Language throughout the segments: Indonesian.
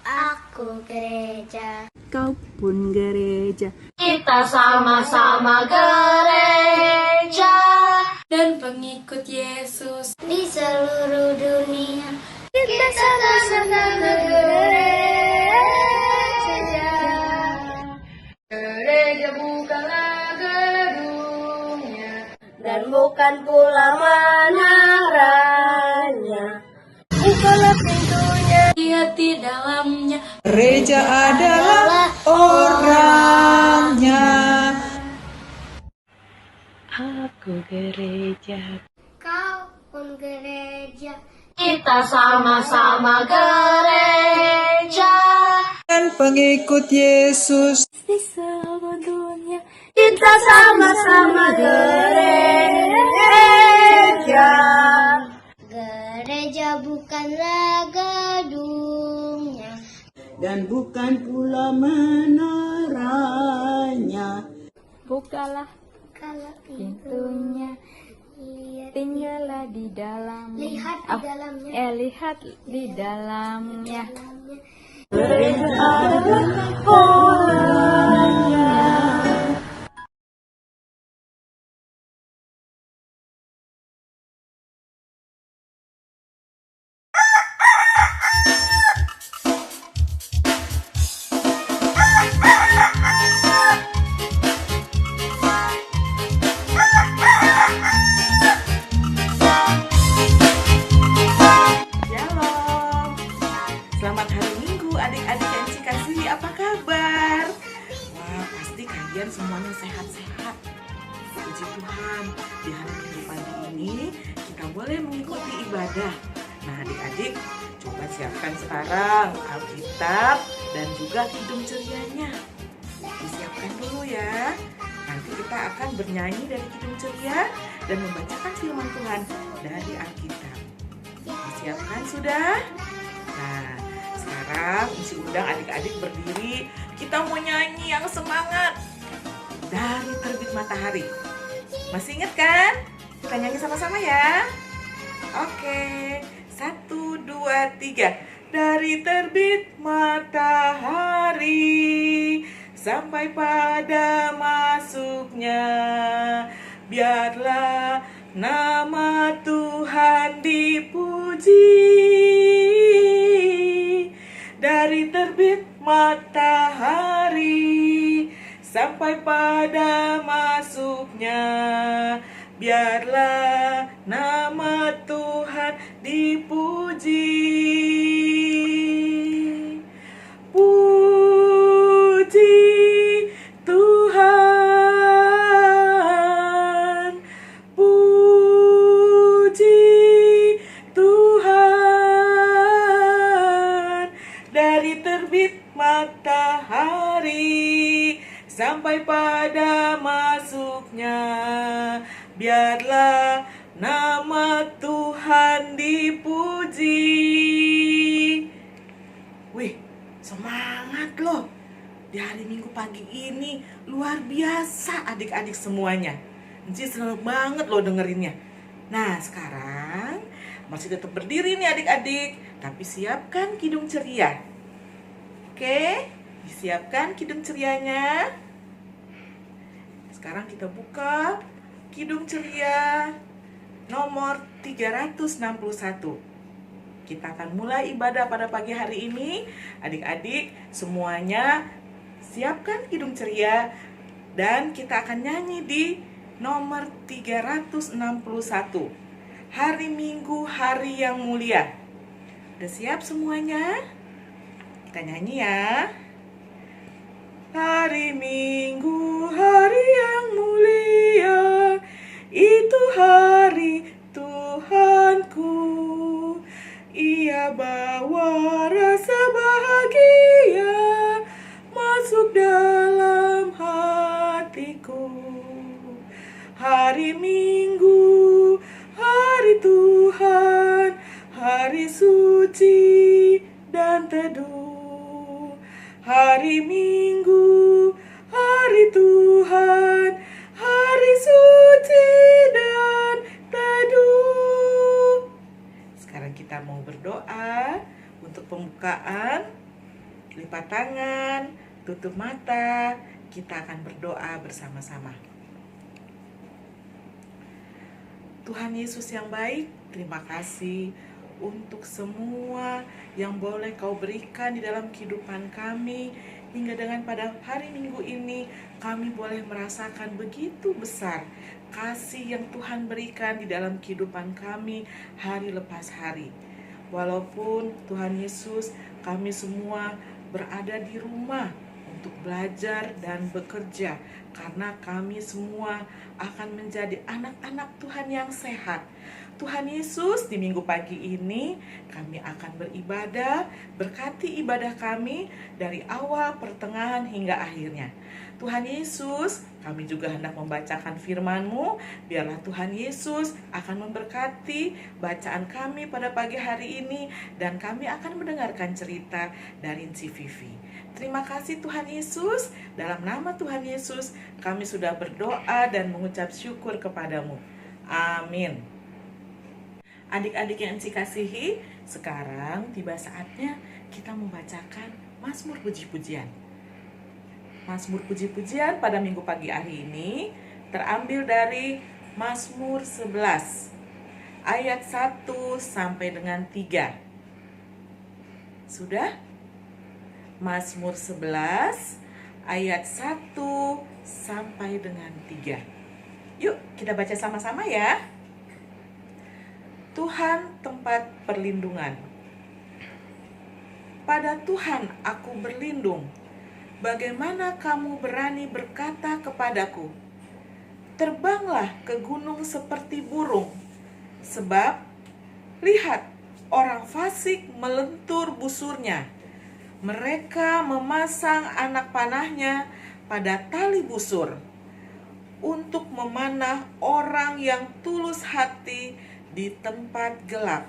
Aku gereja. Kau pun gereja. Kita sama-sama gereja dan pengikut Yesus di seluruh dunia. Kita sama-sama gereja. Gereja bukanlah gedungnya dan bukan pula menaranya. Bukalah pintunya, lihat di dalamnya. Gereja adalah orangnya. Aku gereja. Kau pun gereja. Kita sama-sama gereja Dan pengikut Yesus di seluruh dunia. Kita sama-sama gereja. Gereja bukanlah gedungnya dan bukan pula menaranya. Bukalah kalau pintunya, tinggallah di dalam. Lihat di dalamnya. Lihat di dalamnya. Gereja adalah orangnya. Selamat hari Minggu adik-adik yang Ci kasih, apa kabar? Wah, pasti kalian semuanya sehat-sehat. Puji Tuhan, di hari Minggu pagi ini kita boleh mengikuti ibadah. Nah adik-adik, coba siapkan sekarang Alkitab dan juga Kidung Cerianya. Disiapkan dulu ya. Nanti kita akan bernyanyi dari Kidung Ceria dan membacakan firman Tuhan dari Alkitab. Disiapkan sudah? Nah, sekarang isi undang adik-adik berdiri. Kita mau nyanyi yang semangat. Dari terbit matahari. Masih ingat kan? Kita nyanyi sama-sama ya. Oke, 1, 2, 3. Dari terbit matahari sampai pada masuknya, biarlah nama Tuhan dipuji. Dari terbit matahari sampai pada masuknya, biarlah nama Tuhan dipuji. Puji Tuhan, puji Tuhan. Dari terbit matahari sampai pada masuknya, biarlah nama Tuhan dipuji. Wih, semangat loh. Di hari Minggu pagi ini luar biasa adik-adik semuanya. Enci senang banget loh dengerinnya. Nah, sekarang masih tetap berdiri nih adik-adik, tapi siapkan Kidung Ceria. Oke, disiapkan Kidung Cerianya. Sekarang kita buka Kidung Ceria nomor 361. Kita akan mulai ibadah pada pagi hari ini. Adik-adik semuanya siapkan Kidung Ceria dan kita akan nyanyi di nomor 361. Hari Minggu, hari yang mulia. Udah siap semuanya? Kita nyanyi ya. Hari Minggu, hari yang mulia, itu hari Tuhanku. Ia bawa rasa bahagia masuk dalam hatiku. Hari Minggu, hari Tuhan, hari suci dan teduh. Hari Minggu, hari Tuhan, hari suci dan teduh. Sekarang kita mau berdoa untuk pembukaan lipat tangan, tutup mata, kita akan berdoa bersama-sama. Tuhan Yesus yang baik, terima kasih untuk semua yang boleh Kau berikan di dalam kehidupan kami. Hingga dengan pada hari Minggu ini kami boleh merasakan begitu besar kasih yang Tuhan berikan di dalam kehidupan kami hari lepas hari. Walaupun Tuhan Yesus, kami semua berada di rumah untuk belajar dan bekerja, karena kami semua akan menjadi anak-anak Tuhan yang sehat. Tuhan Yesus, di minggu pagi ini kami akan beribadah. Berkati ibadah kami dari awal, pertengahan hingga akhirnya. Tuhan Yesus, kami juga hendak membacakan firman-Mu. Biarlah Tuhan Yesus akan memberkati bacaan kami pada pagi hari ini, dan kami akan mendengarkan cerita dari Ci Vivi. Terima kasih Tuhan Yesus. Dalam nama Tuhan Yesus kami sudah berdoa dan mengucap syukur kepadamu. Amin. Adik-adik yang Ci kasihi, sekarang tiba saatnya kita membacakan Mazmur Puji-Pujian. Mazmur Puji-Pujian pada minggu pagi hari ini terambil dari Mazmur 11 ayat 1 sampai dengan 3. Sudah? Mazmur 11 ayat 1 sampai dengan 3. Yuk kita baca sama-sama ya. Tuhan tempat perlindungan. Pada Tuhan aku berlindung. Bagaimana kamu berani berkata kepadaku, terbanglah ke gunung seperti burung, sebab lihat, orang fasik melentur busurnya. Mereka memasang anak panahnya pada tali busur untuk memanah orang yang tulus hati di tempat gelap.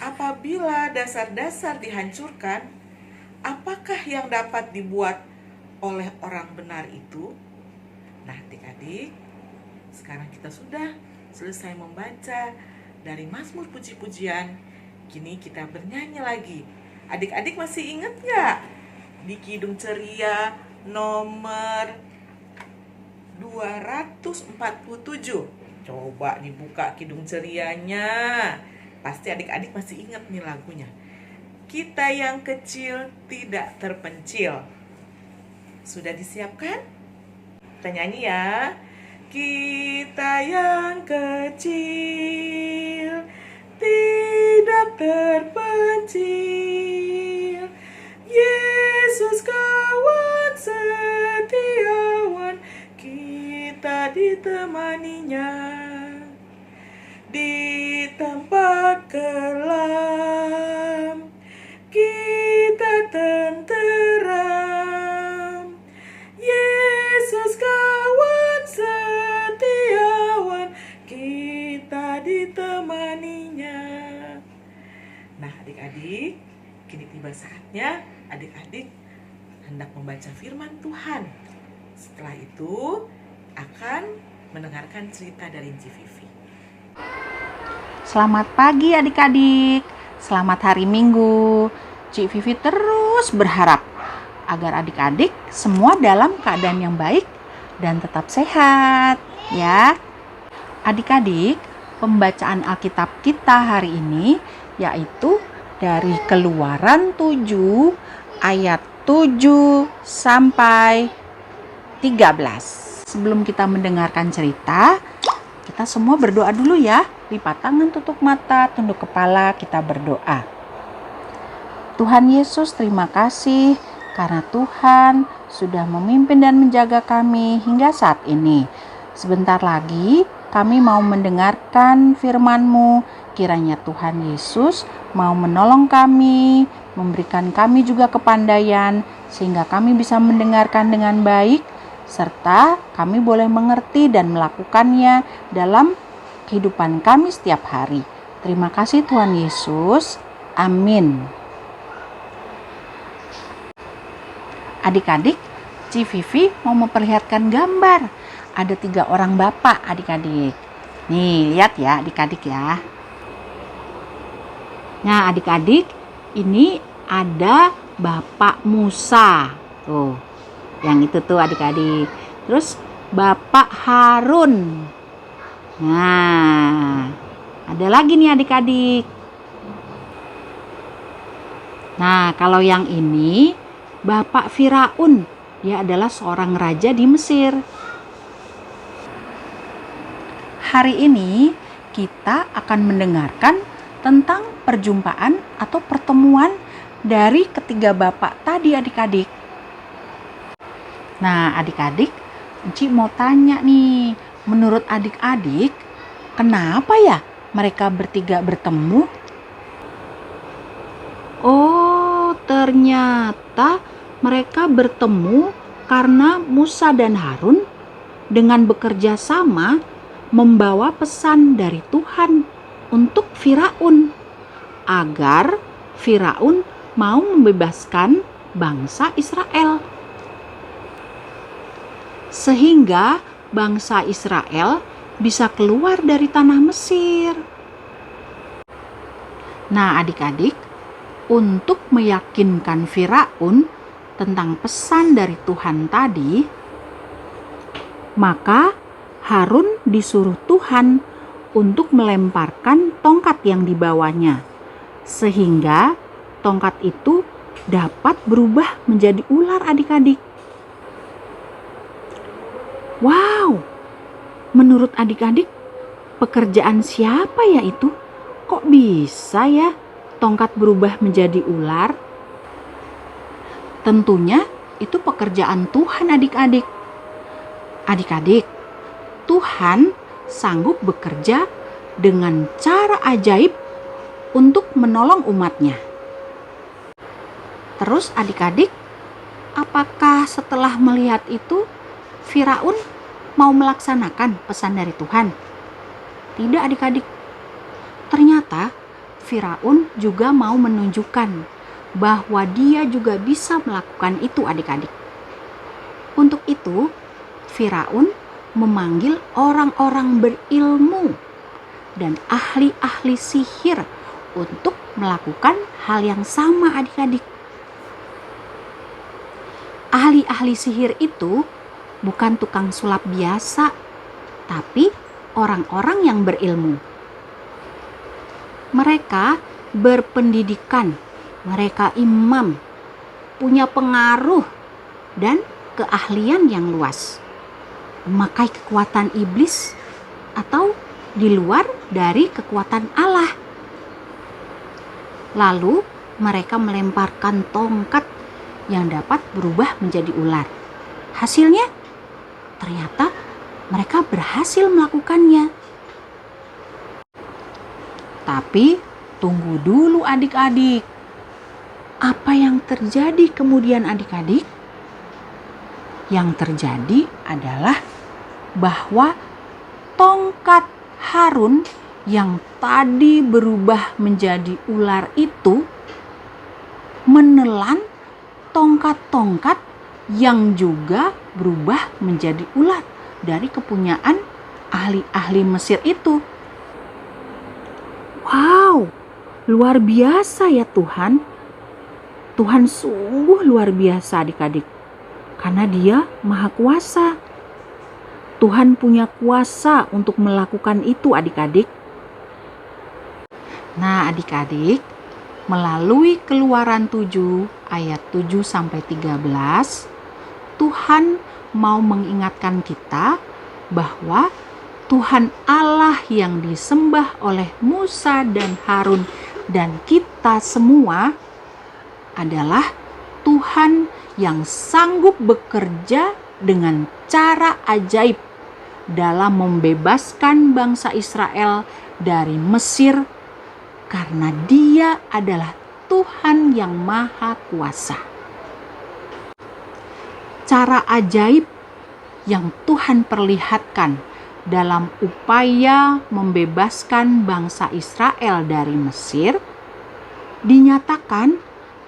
Apabila dasar-dasar dihancurkan, apakah yang dapat dibuat oleh orang benar itu? Nah, adik-adik, sekarang kita sudah selesai membaca dari Mazmur Puji-Pujian. Kini kita bernyanyi lagi. Adik-adik masih ingat gak? Di Kidung Ceria nomor 247. Coba dibuka Kidung Cerianya. Pasti adik-adik masih ingat nih lagunya. Kita yang kecil tidak terpencil. Sudah disiapkan? Kita nyanyi ya. Kita yang kecil tidak terpencil. Yesus kawan setiawan, kita ditemaninya. Di tempat kelam kita tenteram. Yesus kawan setiawan, kita ditemaninya. Nah adik-adik, kini tiba saatnya adik-adik hendak membaca firman Tuhan. Setelah itu akan mendengarkan cerita dari Ci Vivi. Selamat pagi adik-adik, selamat hari Minggu. Ci Vivi terus berharap agar adik-adik semua dalam keadaan yang baik dan tetap sehat ya. Adik-adik, pembacaan Alkitab kita hari ini yaitu dari Keluaran 7 ayat 7 sampai 13. Sebelum kita mendengarkan cerita, kita semua berdoa dulu ya. Lipat tangan, tutup mata, tunduk kepala, kita berdoa. Tuhan Yesus, terima kasih karena Tuhan sudah memimpin dan menjaga kami hingga saat ini. Sebentar lagi kami mau mendengarkan firman-Mu. Kiranya Tuhan Yesus mau menolong kami, memberikan kami juga kepandaian sehingga kami bisa mendengarkan dengan baik, serta kami boleh mengerti dan melakukannya dalam kehidupan kami setiap hari. Terima kasih Tuhan Yesus. Amin. Adik-adik, Ci Vivi mau memperlihatkan gambar. Ada 3 orang bapak adik-adik. Nih, lihat ya adik-adik ya. Nah adik-adik, ini ada Bapak Musa. Tuh, yang itu tuh adik-adik. Terus Bapak Harun. Nah, ada lagi nih adik-adik. Nah, kalau yang ini Bapak Firaun. Dia adalah seorang raja di Mesir. Hari ini kita akan mendengarkan tentang perjumpaan atau pertemuan dari ketiga bapak tadi adik-adik. Nah, adik-adik, Enci mau tanya nih, menurut adik-adik, kenapa ya mereka bertiga bertemu? Oh, ternyata mereka bertemu karena Musa dan Harun dengan bekerja sama membawa pesan dari Tuhan untuk Firaun agar Firaun mau membebaskan bangsa Israel. Sehingga bangsa Israel bisa keluar dari tanah Mesir. Nah, adik-adik, untuk meyakinkan Firaun tentang pesan dari Tuhan tadi, maka Harun disuruh Tuhan untuk melemparkan tongkat yang dibawanya, sehingga tongkat itu dapat berubah menjadi ular adik-adik. Wow, menurut adik-adik, pekerjaan siapa ya itu? Kok bisa ya tongkat berubah menjadi ular? Tentunya itu pekerjaan Tuhan adik-adik. Adik-adik, Tuhan sanggup bekerja dengan cara ajaib untuk menolong umatnya. Terus adik-adik, apakah setelah melihat itu Firaun mau melaksanakan pesan dari Tuhan? Tidak adik-adik. Ternyata Firaun juga mau menunjukkan bahwa dia juga bisa melakukan itu adik-adik. Untuk itu, Firaun memanggil orang-orang berilmu dan ahli-ahli sihir untuk melakukan hal yang sama adik-adik. Ahli-ahli sihir itu bukan tukang sulap biasa, tapi orang-orang yang berilmu. Mereka berpendidikan, mereka imam, punya pengaruh dan keahlian yang luas, memakai kekuatan iblis atau di luar dari kekuatan Allah. Lalu mereka melemparkan tongkat yang dapat berubah menjadi ular. Hasilnya ternyata mereka berhasil melakukannya. Tapi tunggu dulu adik-adik. Apa yang terjadi kemudian adik-adik? Yang terjadi adalah bahwa tongkat Harun yang tadi berubah menjadi ular itu menelan tongkat-tongkat yang juga berubah menjadi ular dari kepunyaan ahli-ahli Mesir itu. Wow, luar biasa ya Tuhan. Tuhan sungguh luar biasa adik-adik. Karena Dia Maha Kuasa. Tuhan punya kuasa untuk melakukan itu adik-adik. Nah adik-adik, melalui Keluaran 7 ayat 7-13, Tuhan mau mengingatkan kita bahwa Tuhan Allah yang disembah oleh Musa dan Harun dan kita semua adalah Tuhan yang sanggup bekerja dengan cara ajaib dalam membebaskan bangsa Israel dari Mesir karena Dia adalah Tuhan yang Maha Kuasa. Cara ajaib yang Tuhan perlihatkan dalam upaya membebaskan bangsa Israel dari Mesir dinyatakan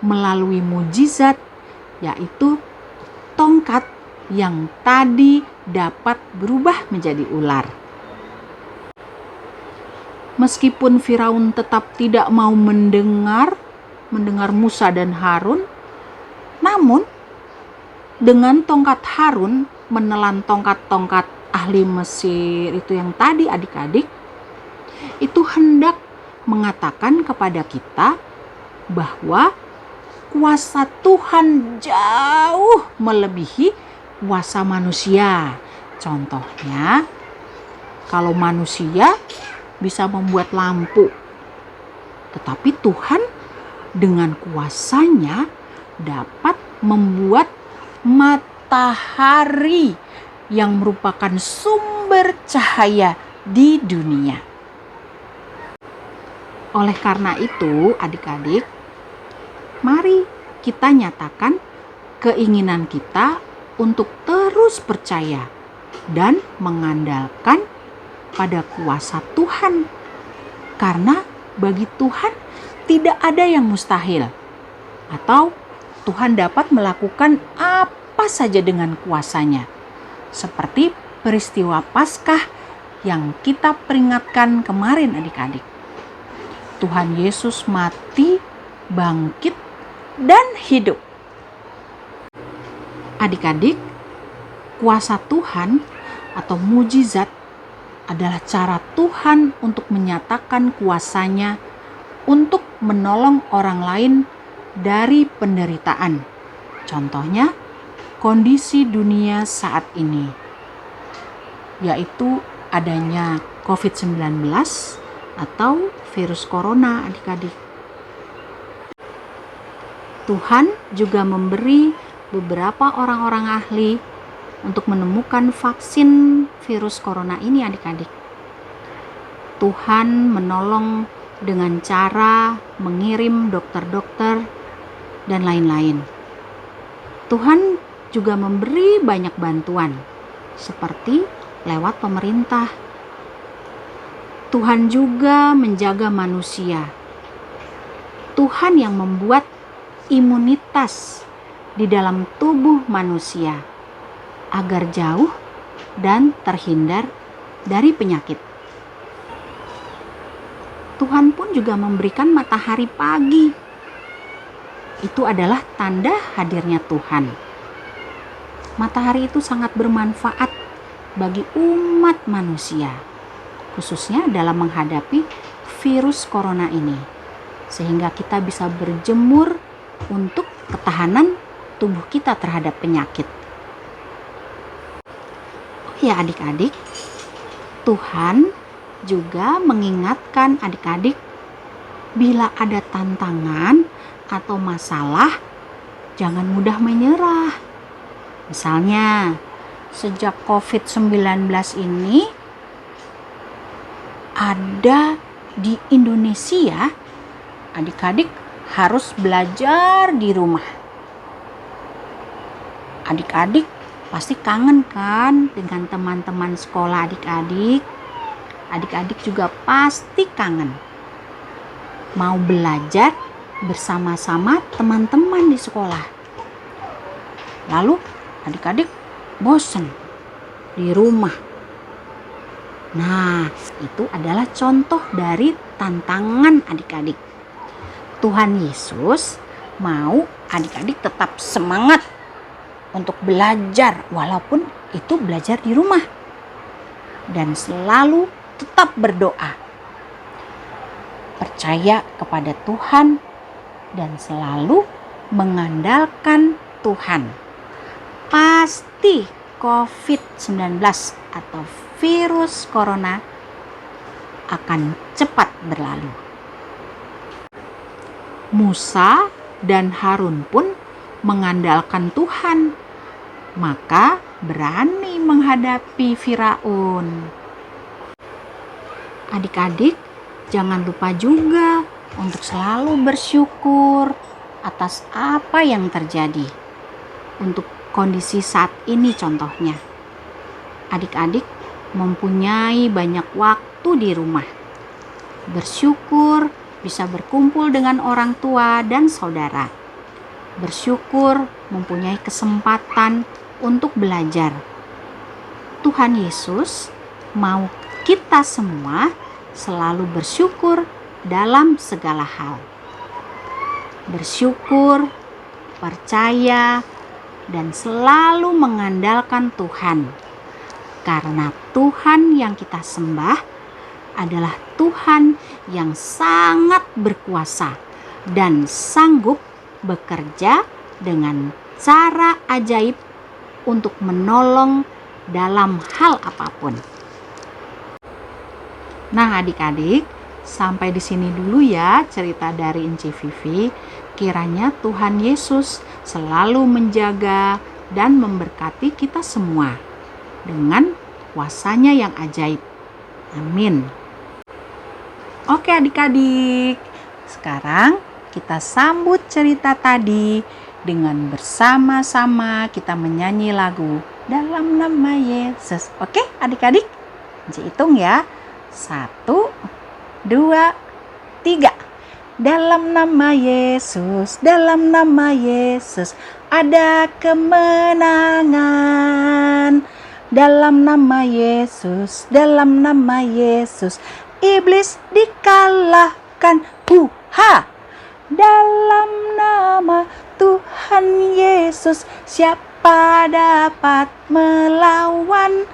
melalui mujizat, yaitu tongkat yang tadi dapat berubah menjadi ular. Meskipun Firaun tetap tidak mau mendengar Musa dan Harun, Namun, dengan tongkat Harun menelan tongkat-tongkat ahli Mesir itu yang tadi adik-adik, itu hendak mengatakan kepada kita bahwa kuasa Tuhan jauh melebihi kuasa manusia. Contohnya, kalau manusia bisa membuat lampu, tetapi Tuhan dengan kuasanya dapat membuat matahari yang merupakan sumber cahaya di dunia. Oleh karena itu, adik-adik, mari kita nyatakan keinginan kita untuk terus percaya dan mengandalkan pada kuasa Tuhan. Karena bagi Tuhan tidak ada yang mustahil, atau Tuhan dapat melakukan apa saja dengan kuasanya. Seperti peristiwa Paskah yang kita peringatkan kemarin adik-adik. Tuhan Yesus mati, bangkit, dan hidup. Adik-adik, kuasa Tuhan atau mujizat adalah cara Tuhan untuk menyatakan kuasanya untuk menolong orang lain dari penderitaan. Contohnya, kondisi dunia saat ini, yaitu adanya COVID-19 atau virus corona adik-adik. Tuhan juga memberi beberapa orang-orang ahli untuk menemukan vaksin virus corona ini adik-adik. Tuhan menolong dengan cara mengirim dokter-dokter dan lain-lain. Tuhan juga memberi banyak bantuan seperti lewat pemerintah. Tuhan juga menjaga manusia. Tuhan yang membuat imunitas di dalam tubuh manusia agar jauh dan terhindar dari penyakit. Tuhan pun juga memberikan matahari pagi. Itu adalah tanda hadirnya Tuhan. Matahari itu sangat bermanfaat bagi umat manusia, khususnya dalam menghadapi virus corona ini, sehingga kita bisa berjemur untuk ketahanan tubuh kita terhadap penyakit. Oh ya adik-adik, Tuhan juga mengingatkan adik-adik, bila ada tantangan atau masalah, jangan mudah menyerah. Misalnya, sejak COVID-19 ini ada di Indonesia, adik-adik harus belajar di rumah. Adik-adik pasti kangen kan dengan teman-teman sekolah adik-adik. Adik-adik juga pasti kangen mau belajar bersama-sama teman-teman di sekolah. Lalu adik-adik bosan di rumah. Nah, itu adalah contoh dari tantangan adik-adik. Tuhan Yesus mau adik-adik tetap semangat untuk belajar, walaupun itu belajar di rumah. Dan selalu tetap berdoa, percaya kepada Tuhan, dan selalu mengandalkan Tuhan. Pasti COVID-19 atau virus corona akan cepat berlalu. Musa dan Harun pun mengandalkan Tuhan, maka berani menghadapi Firaun. Adik-adik, jangan lupa juga untuk selalu bersyukur atas apa yang terjadi. Untuk kondisi saat ini contohnya, adik-adik mempunyai banyak waktu di rumah. Bersyukur bisa berkumpul dengan orang tua dan saudara. Bersyukur mempunyai kesempatan untuk belajar. Tuhan Yesus mau kita semua selalu bersyukur dalam segala hal. Bersyukur percaya, dan selalu mengandalkan Tuhan. Karena Tuhan yang kita sembah adalah Tuhan yang sangat berkuasa dan sanggup bekerja dengan cara ajaib untuk menolong dalam hal apapun. Nah, adik-adik, sampai di sini dulu ya cerita dari Enci Vivi. Kiranya Tuhan Yesus selalu menjaga dan memberkati kita semua dengan kuasanya yang ajaib. Amin. Oke adik-adik, sekarang kita sambut cerita tadi dengan bersama-sama kita menyanyi lagu Dalam Nama Yesus. Oke adik-adik, hitung ya. 1, 2, 3. Dalam nama Yesus, dalam nama Yesus ada kemenangan. Dalam nama Yesus, dalam nama Yesus iblis dikalahkan. Ha! Dalam nama Tuhan Yesus siapa dapat melawan?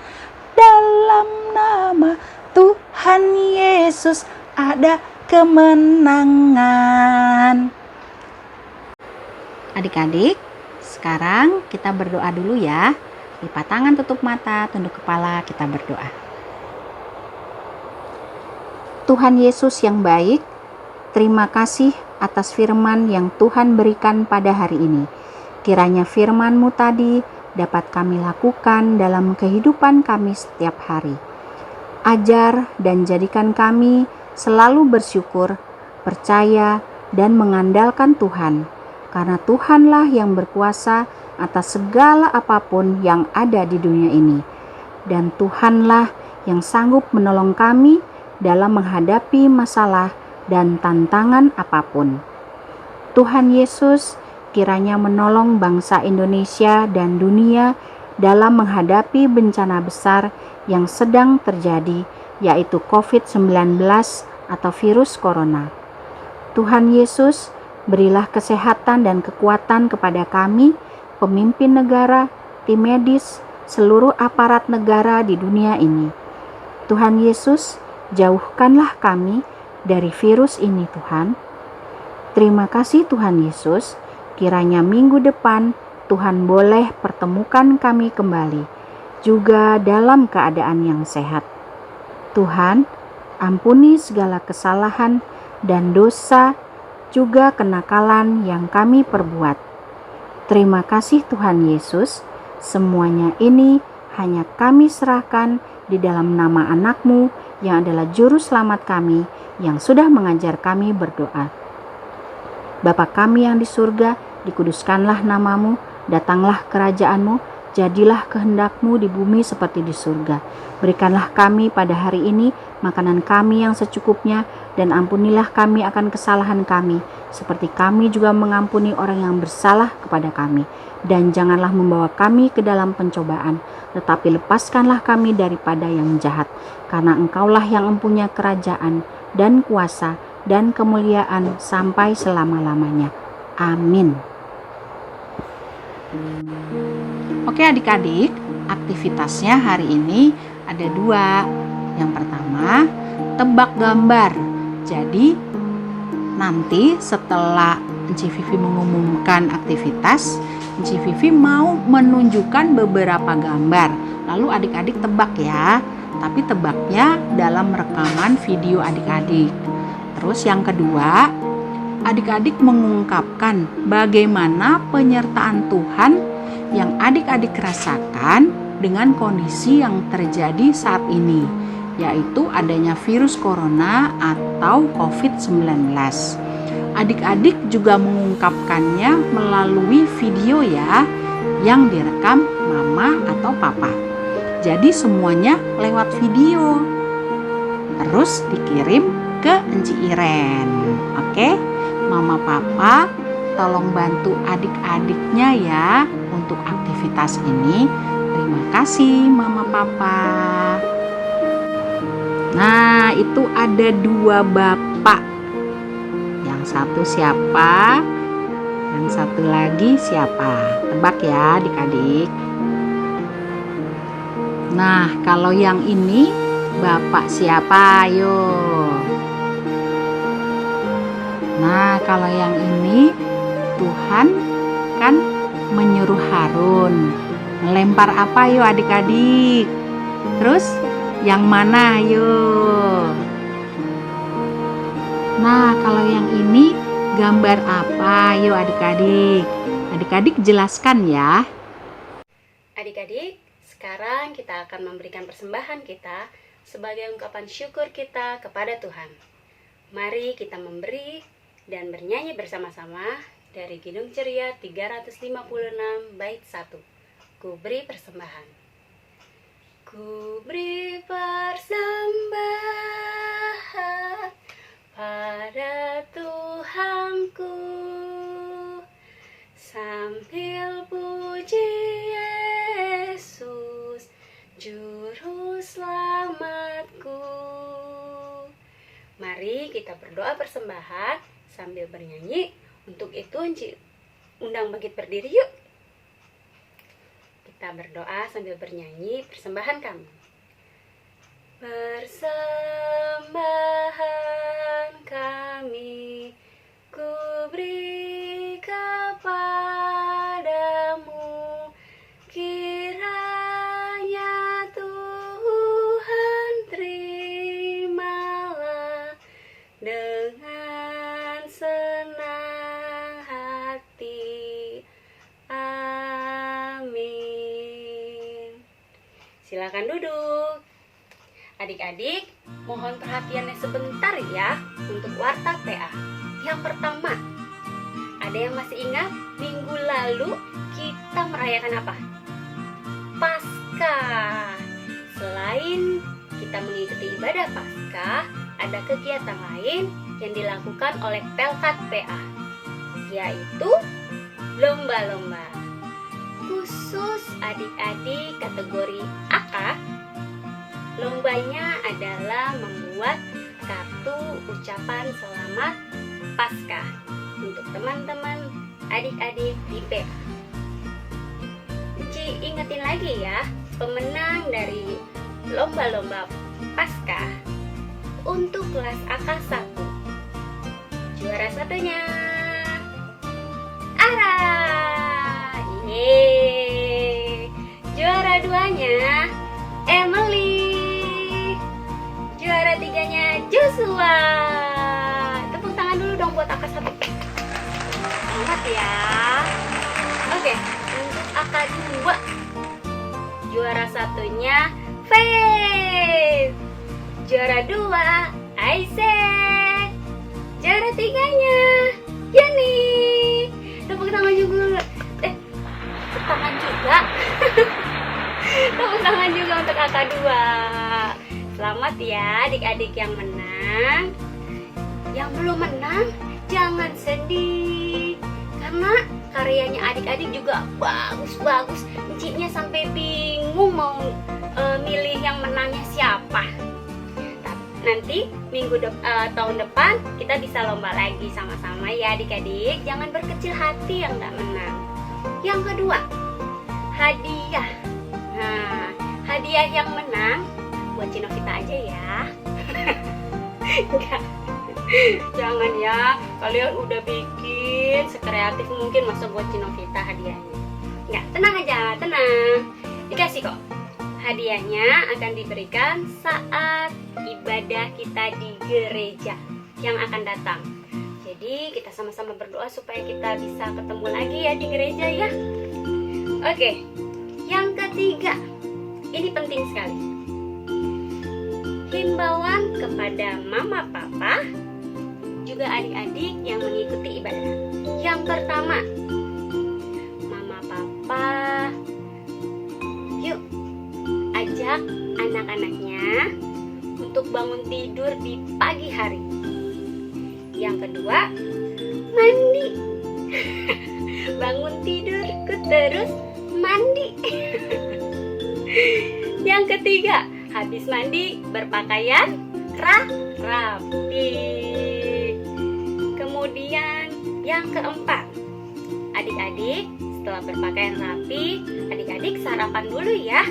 Dalam nama Tuhan Yesus ada kemenangan. Adik-adik, sekarang kita berdoa dulu ya. Lipat tangan, tutup mata, tunduk kepala, kita berdoa. Tuhan Yesus yang baik, terima kasih atas firman yang Tuhan berikan pada hari ini. Kiranya firman-Mu tadi dapat kami lakukan dalam kehidupan kami setiap hari. Ajar dan jadikan kami selalu bersyukur, percaya, dan mengandalkan Tuhan. Karena Tuhanlah yang berkuasa atas segala apapun yang ada di dunia ini. Dan Tuhanlah yang sanggup menolong kami dalam menghadapi masalah dan tantangan apapun. Tuhan Yesus kiranya menolong bangsa Indonesia dan dunia dalam menghadapi bencana besar yang sedang terjadi, yaitu COVID-19 atau virus corona. Tuhan Yesus, berilah kesehatan dan kekuatan kepada kami, pemimpin negara, tim medis, seluruh aparat negara di dunia ini. Tuhan Yesus, jauhkanlah kami dari virus ini Tuhan. Terima kasih Tuhan Yesus, kiranya minggu depan Tuhan boleh pertemukan kami kembali, juga dalam keadaan yang sehat. Tuhan, ampuni segala kesalahan dan dosa, juga kenakalan yang kami perbuat. Terima kasih Tuhan Yesus, semuanya ini hanya kami serahkan di dalam nama anak-Mu yang adalah juru selamat kami, yang sudah mengajar kami berdoa. Bapa kami yang di surga, dikuduskanlah nama-Mu, datanglah kerajaan-Mu, jadilah kehendak-Mu di bumi seperti di surga. Berikanlah kami pada hari ini makanan kami yang secukupnya, dan ampunilah kami akan kesalahan kami, seperti kami juga mengampuni orang yang bersalah kepada kami. Dan janganlah membawa kami ke dalam pencobaan, tetapi lepaskanlah kami daripada yang jahat. Karena Engkaulah yang mempunyai kerajaan dan kuasa dan kemuliaan sampai selama-lamanya. Amin. Oke adik-adik, aktivitasnya hari ini ada 2. Yang pertama, tebak gambar. Jadi nanti setelah Enci Vivi mengumumkan aktivitas, Enci Vivi mau menunjukkan beberapa gambar. Lalu adik-adik tebak ya. Tapi tebaknya dalam rekaman video adik-adik. Terus yang kedua, adik-adik mengungkapkan bagaimana penyertaan Tuhan yang adik-adik rasakan dengan kondisi yang terjadi saat ini, yaitu adanya virus corona atau COVID-19. Adik-adik juga mengungkapkannya melalui video ya, yang direkam mama atau papa. Jadi semuanya lewat video, terus dikirim ke Enci Iren. Oke, mama papa tolong bantu adik-adiknya ya untuk aktivitas ini. Terima kasih mama papa. Nah, itu ada 2 bapak. Yang satu siapa? Yang satu lagi siapa? Tebak ya adik-adik. Nah, kalau yang ini Bapak siapa? Ayo. Nah, kalau yang ini Tuhan kan menyuruh Harun melempar apa yuk adik-adik? Terus yang mana yuk? Nah, kalau yang ini gambar apa yuk adik-adik? Adik-adik jelaskan ya. Adik-adik, sekarang kita akan memberikan persembahan kita sebagai ungkapan syukur kita kepada Tuhan. Mari kita memberi dan bernyanyi bersama-sama dari Kidung Ceria 356 bait 1. Ku beri persembahan. Ku beri persembahan pada Tuhanku, sambil puji Yesus, Juru Selamatku. Mari kita berdoa persembahan sambil bernyanyi. Untuk itu undang bangkit berdiri yuk. Kita berdoa sambil bernyanyi persembahan kami. Persembahan kami ku beri kepadamu, kiranya Tuhan terimalah dengan senang hati. Amin. Silakan duduk. Adik-adik, mohon perhatiannya sebentar ya untuk warta PA. Yang pertama, ada yang masih ingat minggu lalu kita merayakan apa? Paskah. Selain kita mengikuti ibadah Paskah, ada kegiatan lain yang dilakukan oleh Pelkat PA, yaitu lomba-lomba. Khusus adik-adik kategori AK, lombanya adalah membuat kartu ucapan selamat Paskah untuk teman-teman adik-adik di PA. Ingetin lagi ya, pemenang dari lomba-lomba Paskah untuk kelas AK 1. Juara satunya Ara. Yeay. Juara duanya Emily. Juara tiganya Joshua. Tepuk tangan dulu dong buat AK 1. Selamat ya. Oke, untuk AK 2 juara satunya Faith. Juara 2 Isaac. Juara tiganya Yani. Tepuk tangan juga. Tepuk tangan juga. Tepuk tangan juga untuk AK 2. Selamat ya adik-adik yang menang. Yang belum menang jangan sedih, karena karyanya adik-adik juga bagus-bagus. Enciknya sampai bingung mau milih yang menangnya siapa. Nanti tahun depan kita bisa lomba lagi sama-sama ya adik-adik. Jangan berkecil hati yang gak menang. Yang kedua, hadiah. Nah, hadiah yang menang buat Cinovita aja ya. Enggak. Jangan ya, kalian udah bikin sekreatif mungkin, masa buat Cinovita hadiahnya. Enggak, tenang aja, tenang. Dikasih kok. Hadiahnya akan diberikan saat ibadah kita di gereja yang akan datang. Jadi kita sama-sama berdoa supaya kita bisa ketemu lagi ya di gereja ya. Oke, yang ketiga, ini penting sekali. Himbauan kepada mama papa, juga adik-adik yang mengikuti ibadah. Yang pertama, mama papa, yuk ajak anak-anaknya untuk bangun tidur di pagi hari. Yang kedua, mandi. Bangun tidurku terus mandi. Yang ketiga, habis mandi berpakaian rapi. Kemudian yang keempat, adik-adik setelah berpakaian rapi, adik-adik sarapan dulu ya.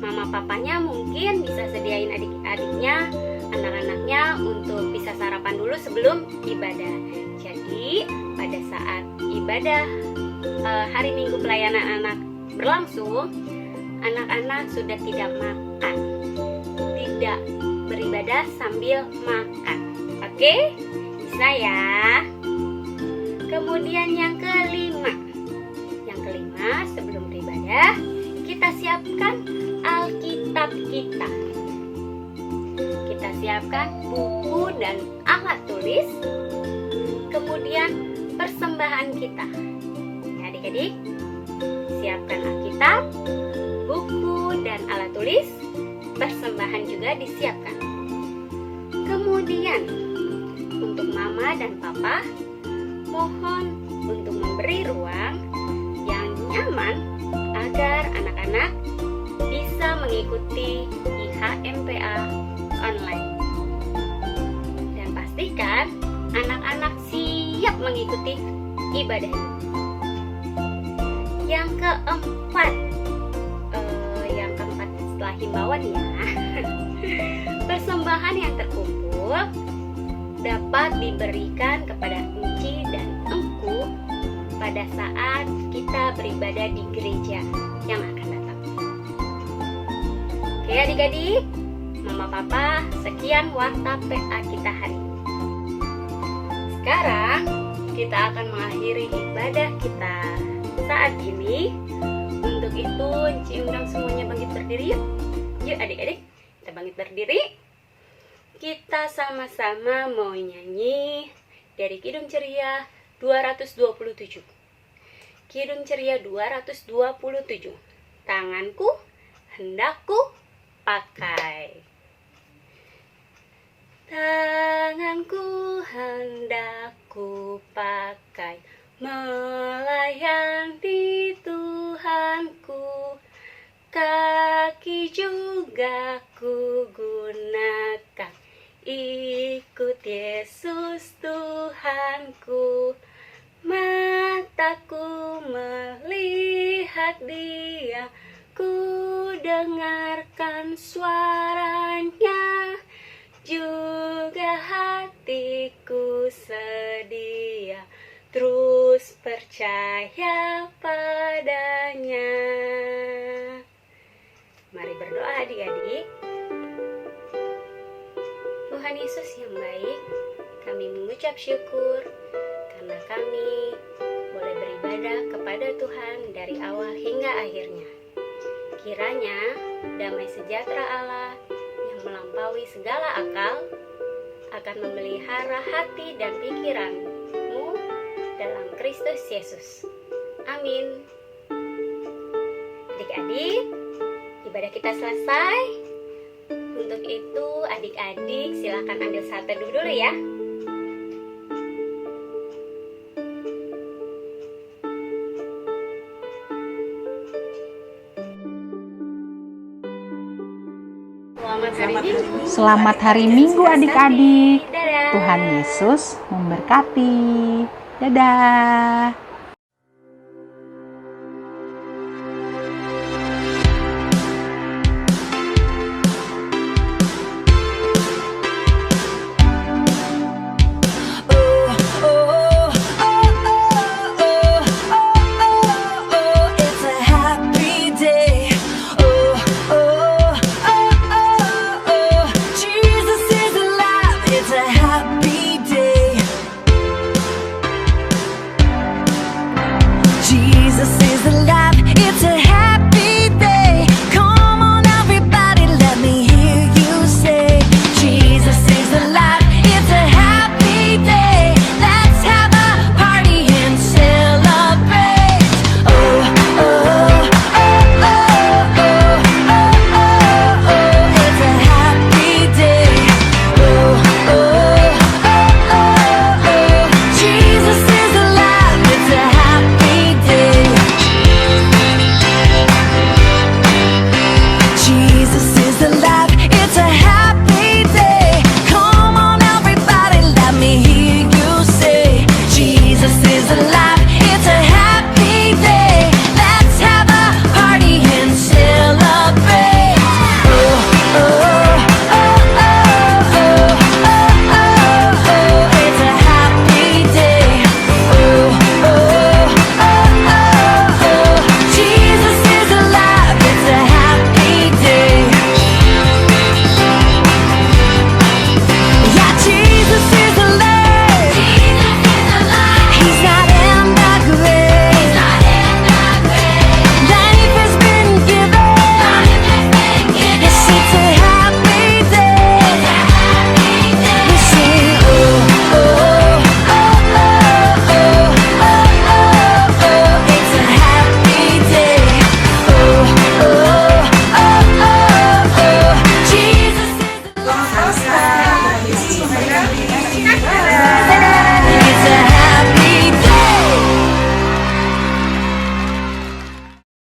Mama papanya mungkin bisa sediain adik-adiknya, anak-anaknya untuk bisa sarapan dulu sebelum ibadah. Jadi pada saat ibadah hari Minggu pelayanan anak berlangsung, anak-anak sudah tidak makan, tidak beribadah sambil makan. Oke? Bisa ya? Kemudian yang kelima. Yang kelima, sebelum beribadah, kita siapkan Alkitab kita. Kita siapkan buku dan alat tulis. Kemudian persembahan kita. Ya, adik-adik, siapkan Alkitab, buku dan alat tulis. Persembahan juga disiapkan. Kemudian untuk mama dan papa, mohon untuk memberi ruang yang nyaman agar anak-anak bisa mengikuti IHMPA online. Dan pastikan anak-anak siap mengikuti ibadah ini. Yang keempat setelah himbauan ya, persembahan yang terkumpul dapat diberikan kepada Enci dan Engku pada saat kita beribadah di gereja yang akan datang. Oke adik-adik, Mama Papa, sekian warta PA kita hari ini. Sekarang kita akan mengakhiri ibadah kita saat ini. Untuk itu, Enci undang semuanya bangkit berdiri yuk. Yuk adik-adik, kita bangkit berdiri. Kita sama-sama mau nyanyi dari Kidung Ceria 227. Kidung Ceria 227. Tanganku hendak ku pakai. Tanganku hendak ku pakai, melayani Tuhanku. Kaki juga ku gunakan, ikut Yesus Tuhanku. Mataku melihat Dia, ku dengarkan suaranya, juga hatiku sedia terus percaya padanya. Mari berdoa adik-adik. Tuhan Yesus yang baik, kami mengucap syukur karena kami boleh beribadah kepada Tuhan dari awal hingga akhirnya. Kiranya damai sejahtera Allah yang melampaui segala akal akan memelihara hati dan pikiranmu dalam Kristus Yesus. Amin. Adik-adik, ibadah kita selesai. Untuk itu adik-adik silakan ambil saat teduh dulu ya. Selamat hari Minggu adik-adik. Dadah. Tuhan Yesus memberkati. Dadah.